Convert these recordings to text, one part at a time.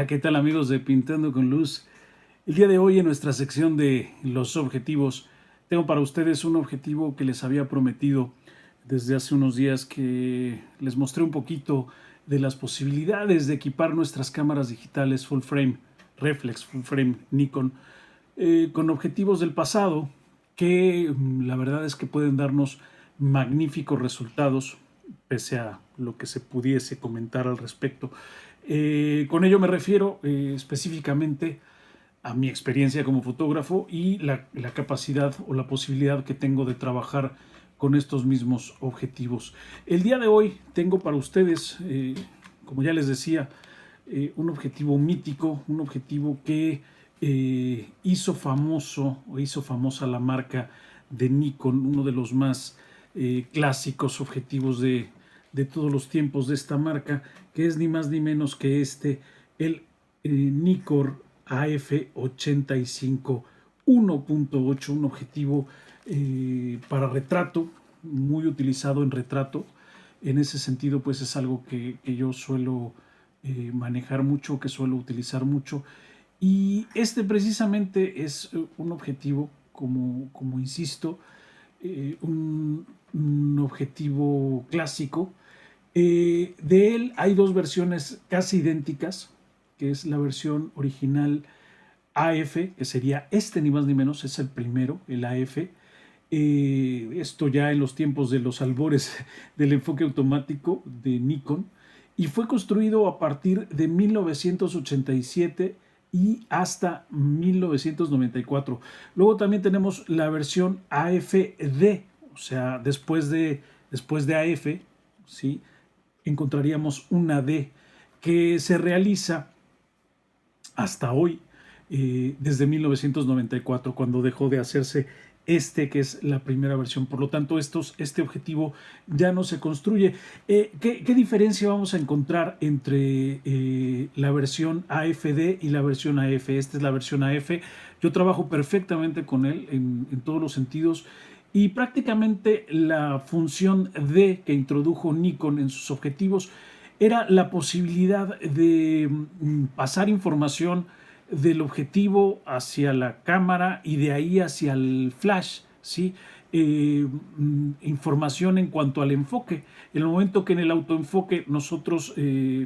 ¿Qué tal amigos de Pintando con Luz? El día de hoy en nuestra sección de los objetivos, tengo para ustedes un objetivo que les había prometido desde hace unos días, que les mostré un poquito de las posibilidades de equipar nuestras cámaras digitales full frame, reflex, full frame, Nikon, con objetivos del pasado que la verdad es que pueden darnos magníficos resultados pese a lo que se pudiese comentar al respecto. Con ello me refiero específicamente a mi experiencia como fotógrafo y la capacidad o la posibilidad que tengo de trabajar con estos mismos objetivos. El día de hoy tengo para ustedes, como ya les decía, un objetivo mítico, un objetivo que hizo famosa la marca de Nikon, uno de los más clásicos objetivos de todos los tiempos de esta marca, que es ni más ni menos que el Nikkor AF85 1.8, un objetivo para retrato, muy utilizado en retrato. En ese sentido, pues es algo que yo suelo manejar mucho, que suelo utilizar mucho. Y este precisamente es un objetivo, como insisto, un objetivo clásico. De él hay dos versiones casi idénticas, que es la versión original AF, que sería este ni más ni menos, es el primero, el AF. Esto ya en los tiempos de los albores del enfoque automático de Nikon, y fue construido a partir de 1987 y hasta 1994. Luego también tenemos la versión AFD, o sea, después de AF, ¿sí? Encontraríamos una D que se realiza hasta hoy, desde 1994, cuando dejó de hacerse que es la primera versión. Por lo tanto, este objetivo ya no se construye. ¿Qué diferencia vamos a encontrar entre la versión AFD y la versión AF? Esta es la versión AF. Yo trabajo perfectamente con él en todos los sentidos. Y prácticamente la función D que introdujo Nikon en sus objetivos era la posibilidad de pasar información del objetivo hacia la cámara y de ahí hacia el flash, ¿sí? Información en cuanto al enfoque. En el momento que en el autoenfoque nosotros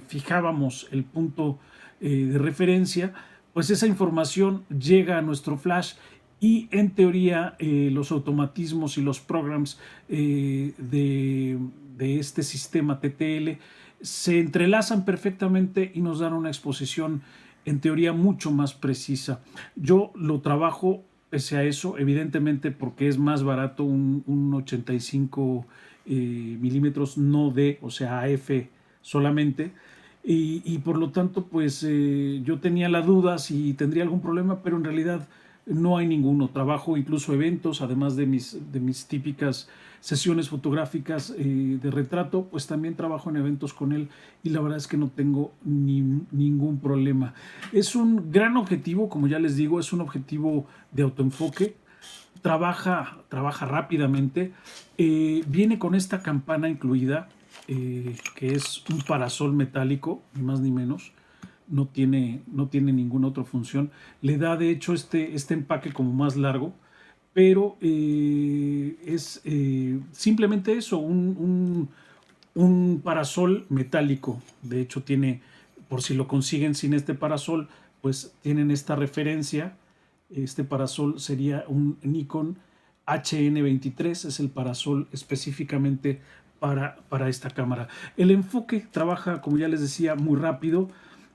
fijábamos el punto de referencia, pues esa información llega a nuestro flash y en teoría los automatismos y los programs de este sistema TTL se entrelazan perfectamente y nos dan una exposición en teoría mucho más precisa. Yo lo trabajo pese a eso, evidentemente porque es más barato un 85 milímetros no D, o sea AF solamente, y por lo tanto pues yo tenía la duda si tendría algún problema, pero en realidad no hay ninguno. Trabajo incluso eventos, además de mis típicas sesiones fotográficas de retrato, pues también trabajo en eventos con él y la verdad es que no tengo ningún problema. Es un gran objetivo, como ya les digo, es un objetivo de autoenfoque. Trabaja rápidamente. Viene con esta campana incluida, que es un parasol metálico, ni más ni menos. No tiene ninguna otra función. Le da de hecho este empaque como más largo, pero es simplemente eso, un parasol metálico. De hecho tiene, por si lo consiguen sin este parasol, pues tienen esta referencia. Este parasol sería un Nikon HN23, es el parasol específicamente para esta cámara. El enfoque trabaja, como ya les decía, muy rápido.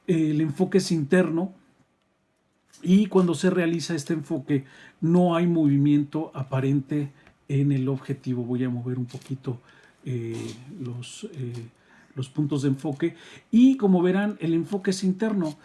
El enfoque es interno y cuando se realiza este enfoque no hay movimiento aparente en el objetivo. Voy a mover un poquito los puntos de enfoque y como verán el enfoque es interno,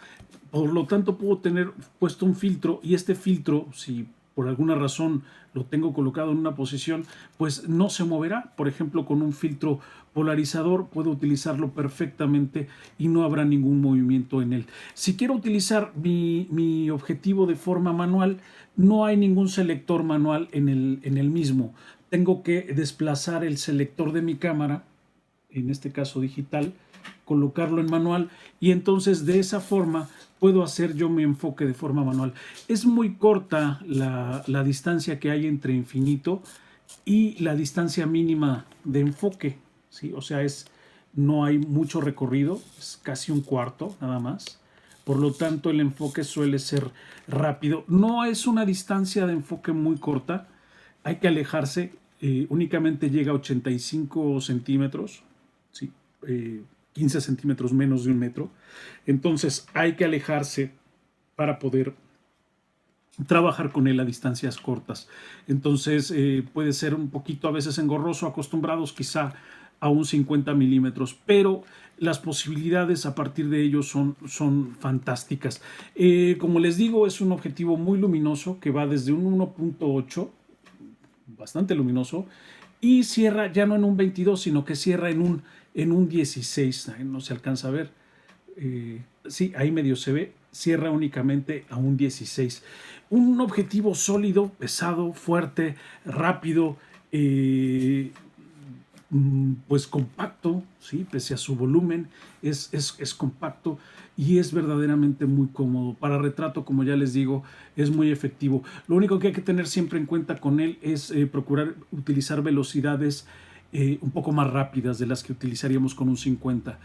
por lo tanto puedo tener puesto un filtro y este filtro, si por alguna razón lo tengo colocado en una posición, pues no se moverá. Por ejemplo, con un filtro polarizador puedo utilizarlo perfectamente y no habrá ningún movimiento en él. Si quiero utilizar mi objetivo de forma manual, no hay ningún selector manual en el mismo. Tengo que desplazar el selector de mi cámara, en este caso digital, colocarlo en manual y entonces de esa forma puedo hacer yo mi enfoque de forma manual. Es muy corta la distancia que hay entre infinito y la distancia mínima de enfoque, ¿sí? O sea, no hay mucho recorrido, es casi un cuarto nada más. Por lo tanto, el enfoque suele ser rápido. No es una distancia de enfoque muy corta, hay que alejarse, únicamente llega a 85 centímetros, ¿sí? 15 centímetros menos de un metro. Entonces hay que alejarse para poder trabajar con él a distancias cortas. Entonces puede ser un poquito a veces engorroso, acostumbrados quizá a un 50 milímetros, pero las posibilidades a partir de ello son fantásticas. Como les digo, es un objetivo muy luminoso que va desde un 1.8, bastante luminoso, y cierra ya no en un 22, sino que cierra en un 16. No se alcanza a ver. Sí, ahí medio se ve, cierra únicamente a un 16. Un objetivo sólido, pesado, fuerte, rápido, pues compacto, ¿sí? Pese a su volumen, es compacto y es verdaderamente muy cómodo. Para retrato, como ya les digo, es muy efectivo. Lo único que hay que tener siempre en cuenta con él es procurar utilizar velocidades un poco más rápidas de las que utilizaríamos con un 50.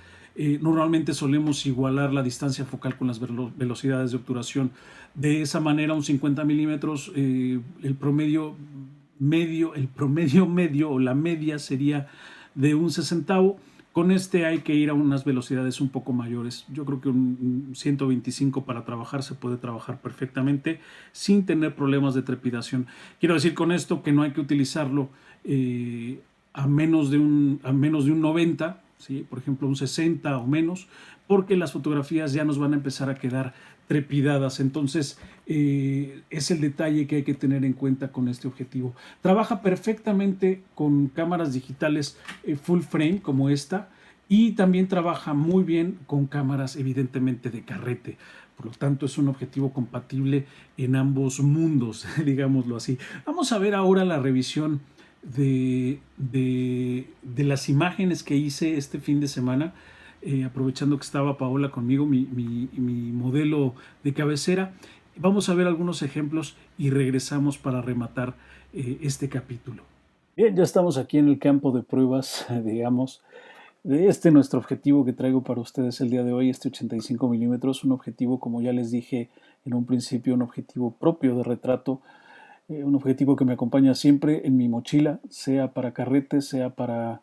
Normalmente solemos igualar la distancia focal con las velocidades de obturación. De esa manera, un 50 milímetros, el promedio medio o la media sería de un sesentavo. Con este hay que ir a unas velocidades un poco mayores. Yo creo que un 125 para trabajar se puede trabajar perfectamente sin tener problemas de trepidación. Quiero decir con esto que no hay que utilizarlo a menos de un 90, ¿sí? Por ejemplo un 60 o menos, porque las fotografías ya nos van a empezar a quedar trepidadas. Entonces es el detalle que hay que tener en cuenta con este objetivo. Trabaja perfectamente con cámaras digitales full frame como esta, y también trabaja muy bien con cámaras evidentemente de carrete. Por lo tanto, es un objetivo compatible en ambos mundos, digámoslo así. Vamos a ver ahora la revisión de las imágenes que hice este fin de semana, aprovechando que estaba Paola conmigo, mi modelo de cabecera. Vamos a ver algunos ejemplos y regresamos para rematar este capítulo. Bien, ya estamos aquí en el campo de pruebas, digamos, de nuestro objetivo que traigo para ustedes el día de hoy, este 85 milímetros, un objetivo, como ya les dije en un principio, un objetivo propio de retrato, un objetivo que me acompaña siempre en mi mochila, sea para carrete, sea para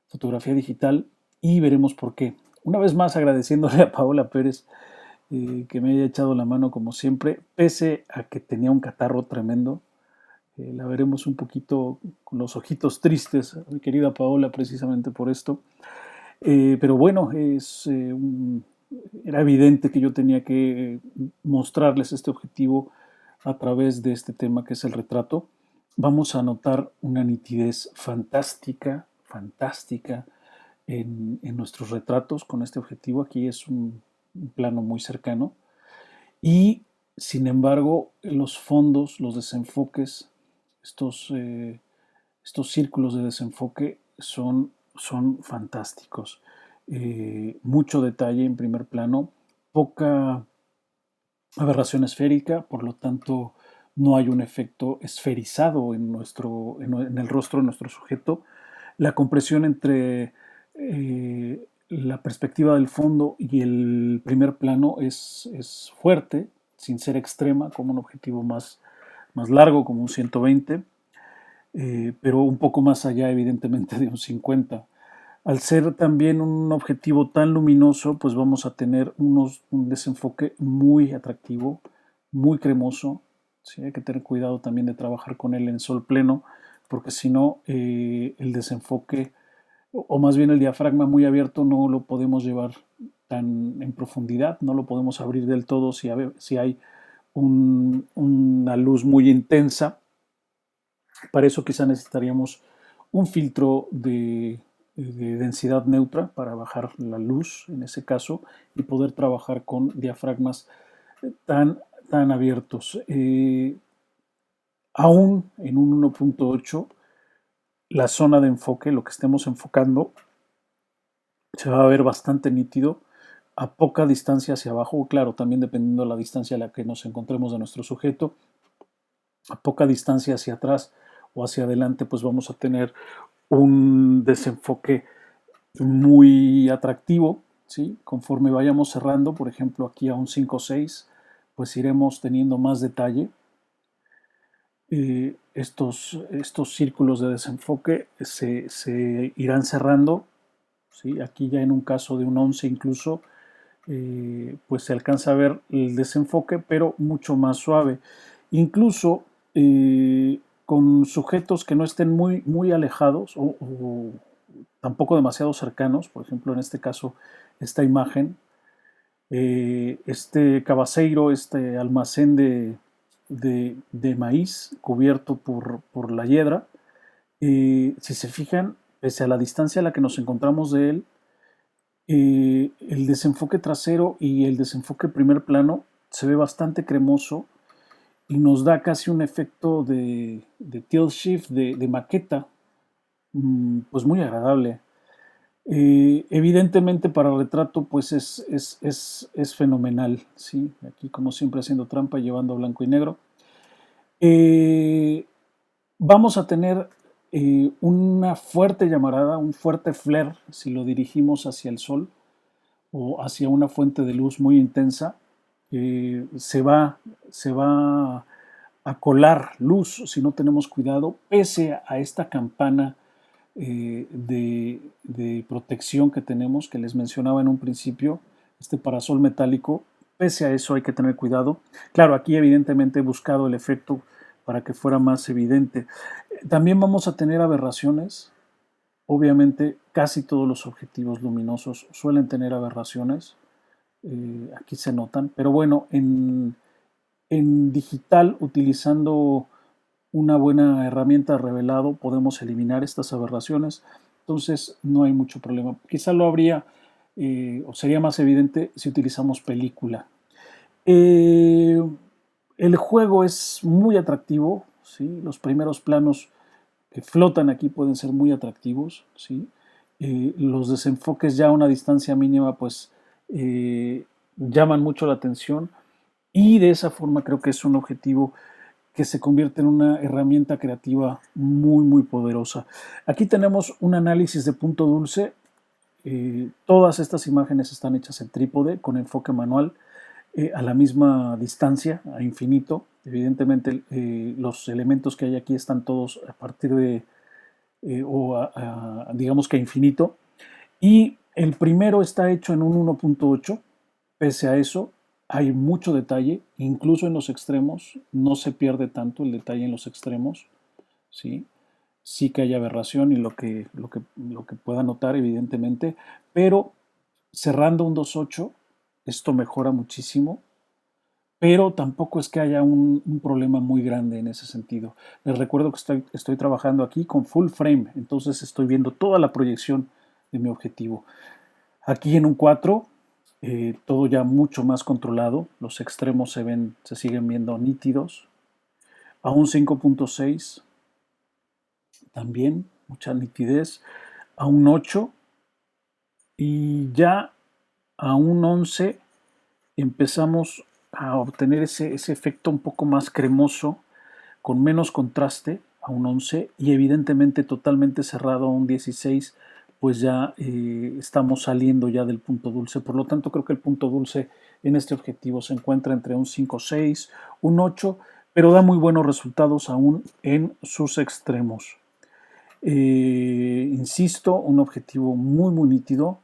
fotografía digital, y veremos por qué. Una vez más agradeciéndole a Paola Pérez que me haya echado la mano como siempre, pese a que tenía un catarro tremendo. La veremos un poquito con los ojitos tristes, mi querida Paola, precisamente por esto. Pero bueno, era evidente que yo tenía que mostrarles este objetivo a través de este tema que es el retrato. Vamos a notar una nitidez fantástica, fantástica en nuestros retratos con este objetivo. Aquí es un plano muy cercano. Y sin embargo, los fondos, los desenfoques, estos círculos de desenfoque son fantásticos. Mucho detalle en primer plano, poca aberración esférica, por lo tanto no hay un efecto esferizado en el rostro de nuestro sujeto. La compresión entre la perspectiva del fondo y el primer plano es fuerte, sin ser extrema, como un objetivo más largo, como un 120, pero un poco más allá, evidentemente, de un 50. Al ser también un objetivo tan luminoso, pues vamos a tener un desenfoque muy atractivo, muy cremoso. ¿Sí? Hay que tener cuidado también de trabajar con él en sol pleno, porque si no, el desenfoque, o más bien el diafragma muy abierto, no lo podemos llevar tan en profundidad, no lo podemos abrir del todo si hay una luz muy intensa. Para eso quizá necesitaríamos un filtro de densidad neutra para bajar la luz en ese caso y poder trabajar con diafragmas tan abiertos. Aún en un 1.8, la zona de enfoque, lo que estemos enfocando, se va a ver bastante nítido, a poca distancia hacia abajo, claro, también dependiendo de la distancia a la que nos encontremos de nuestro sujeto, a poca distancia hacia atrás o hacia adelante, pues vamos a tener un desenfoque muy atractivo, ¿sí? Conforme vayamos cerrando, por ejemplo, aquí a un 5-6, pues iremos teniendo más detalle. Estos círculos de desenfoque se irán cerrando, ¿sí? Aquí ya en un caso de un 11 incluso, pues se alcanza a ver el desenfoque, pero mucho más suave. Incluso con sujetos que no estén muy alejados o tampoco demasiado cercanos, por ejemplo, en este caso, esta imagen, este cabaceiro, este almacén de maíz cubierto por la hiedra, si se fijan, pese a la distancia a la que nos encontramos de él, el desenfoque trasero y el desenfoque primer plano se ve bastante cremoso y nos da casi un efecto de tilt shift, de maqueta, pues muy agradable. Evidentemente para retrato pues es fenomenal, ¿sí? Aquí como siempre haciendo trampa, llevando blanco y negro. Eh, Vamos a tener una fuerte llamarada, un fuerte flare si lo dirigimos hacia el sol o hacia una fuente de luz muy intensa. Se va a colar luz si no tenemos cuidado, pese a esta campana de protección que tenemos, que les mencionaba en un principio, este parasol metálico. Pese a eso hay que tener cuidado. Claro, aquí evidentemente he buscado el efecto para que fuera más evidente. También vamos a tener aberraciones. Obviamente casi todos los objetivos luminosos suelen tener aberraciones. Aquí se notan. Pero bueno, en digital, utilizando una buena herramienta de revelado, podemos eliminar estas aberraciones. Entonces no hay mucho problema. Quizá lo habría o sería más evidente si utilizamos película. Eh, el juego es muy atractivo, ¿sí? Los primeros planos que flotan aquí pueden ser muy atractivos, ¿sí? Los desenfoques ya a una distancia mínima pues llaman mucho la atención y de esa forma creo que es un objetivo que se convierte en una herramienta creativa muy poderosa. Aquí tenemos un análisis de punto dulce. Todas estas imágenes están hechas en trípode con enfoque manual a la misma distancia, a infinito. Evidentemente los elementos que hay aquí están todos a partir de, digamos que a infinito. Y el primero está hecho en un 1.8. Pese a eso, hay mucho detalle, incluso en los extremos, no se pierde tanto el detalle en los extremos, ¿sí? Sí que hay aberración y lo que pueda notar, evidentemente, pero cerrando un 2.8, esto mejora muchísimo, pero tampoco es que haya un problema muy grande en ese sentido. Les recuerdo que estoy trabajando aquí con full frame, entonces estoy viendo toda la proyección de mi objetivo. Aquí en un 4, todo ya mucho más controlado, los extremos se siguen viendo nítidos. A un 5.6 también mucha nitidez. A un 8 y ya a un 11 empezamos a obtener ese efecto un poco más cremoso, con menos contraste a un 11 y evidentemente totalmente cerrado a un 16, pues ya estamos saliendo ya del punto dulce. Por lo tanto, creo que el punto dulce en este objetivo se encuentra entre un 5-6, un 8, pero da muy buenos resultados aún en sus extremos. Insisto, un objetivo muy nítido,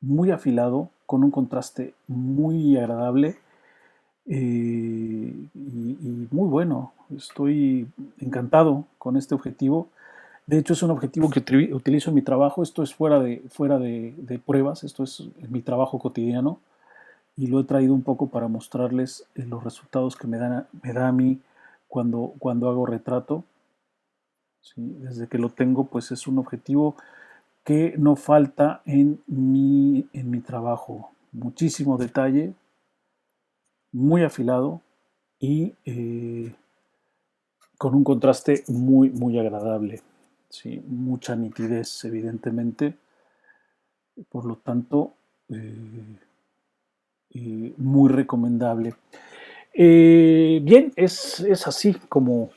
muy afilado, con un contraste muy agradable y muy bueno. Estoy encantado con este objetivo. De hecho, es un objetivo que utilizo en mi trabajo. Esto es fuera de pruebas, esto es en mi trabajo cotidiano y lo he traído un poco para mostrarles los resultados que me da a mí cuando hago retrato. ¿Sí? Desde que lo tengo, pues es un objetivo que no falta en mi trabajo. Muchísimo detalle, muy afilado y con un contraste muy agradable. ¿Sí? Mucha nitidez, evidentemente. Por lo tanto, muy recomendable. Bien, es así como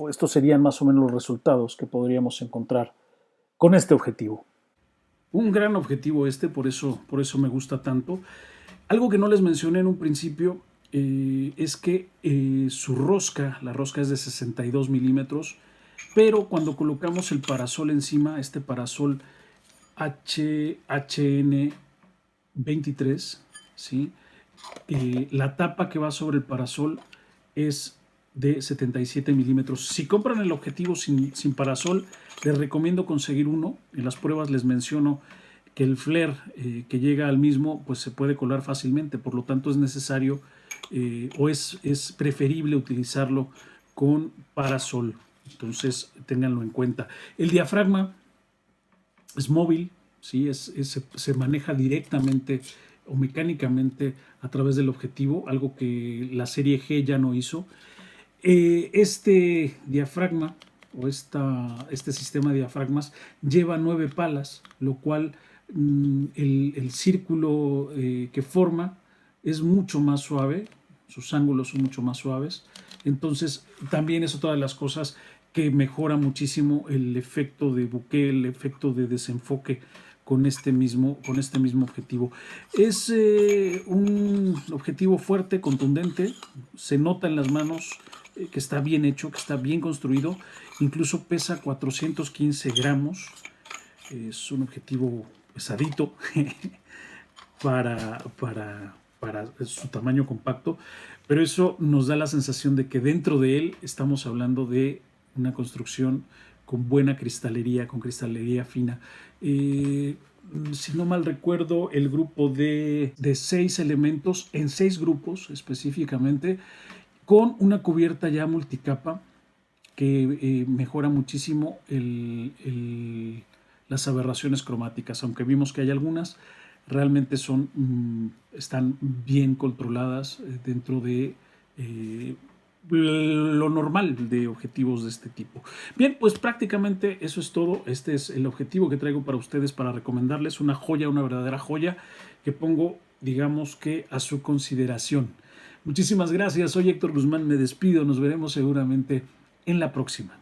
estos serían más o menos los resultados que podríamos encontrar con este objetivo. Un gran objetivo este, por eso me gusta tanto. Algo que no les mencioné en un principio es que su rosca, la rosca es de 62 milímetros, pero cuando colocamos el parasol encima, este parasol HN 23, ¿sí? La tapa que va sobre el parasol es de 77 milímetros. Si compran el objetivo sin parasol, les recomiendo conseguir uno. En las pruebas les menciono que el flare que llega al mismo pues se puede colar fácilmente, por lo tanto es necesario o es preferible utilizarlo con parasol. Entonces ténganlo en cuenta. El diafragma es móvil, ¿sí? Se maneja directamente o mecánicamente a través del objetivo, algo que la serie G ya no hizo. Este diafragma o este sistema de diafragmas lleva 9 palas, lo cual el círculo que forma es mucho más suave, sus ángulos son mucho más suaves. Entonces, también es otra de las cosas que mejora muchísimo el efecto de bokeh, el efecto de desenfoque con este mismo objetivo. Es un objetivo fuerte, contundente, se nota en las manos que está bien hecho, que está bien construido, incluso pesa 415 gramos, es un objetivo pesadito para su tamaño compacto, pero eso nos da la sensación de que dentro de él estamos hablando de una construcción con buena cristalería, con cristalería fina. Si no mal recuerdo, el grupo de 6 elementos, en 6 grupos específicamente, con una cubierta ya multicapa que mejora muchísimo las aberraciones cromáticas, aunque vimos que hay algunas, realmente están bien controladas dentro de lo normal de objetivos de este tipo. Bien, pues prácticamente eso es todo. Este es el objetivo que traigo para ustedes, para recomendarles una joya, una verdadera joya que pongo, digamos que a su consideración. Muchísimas gracias, soy Héctor Guzmán, me despido, nos veremos seguramente en la próxima.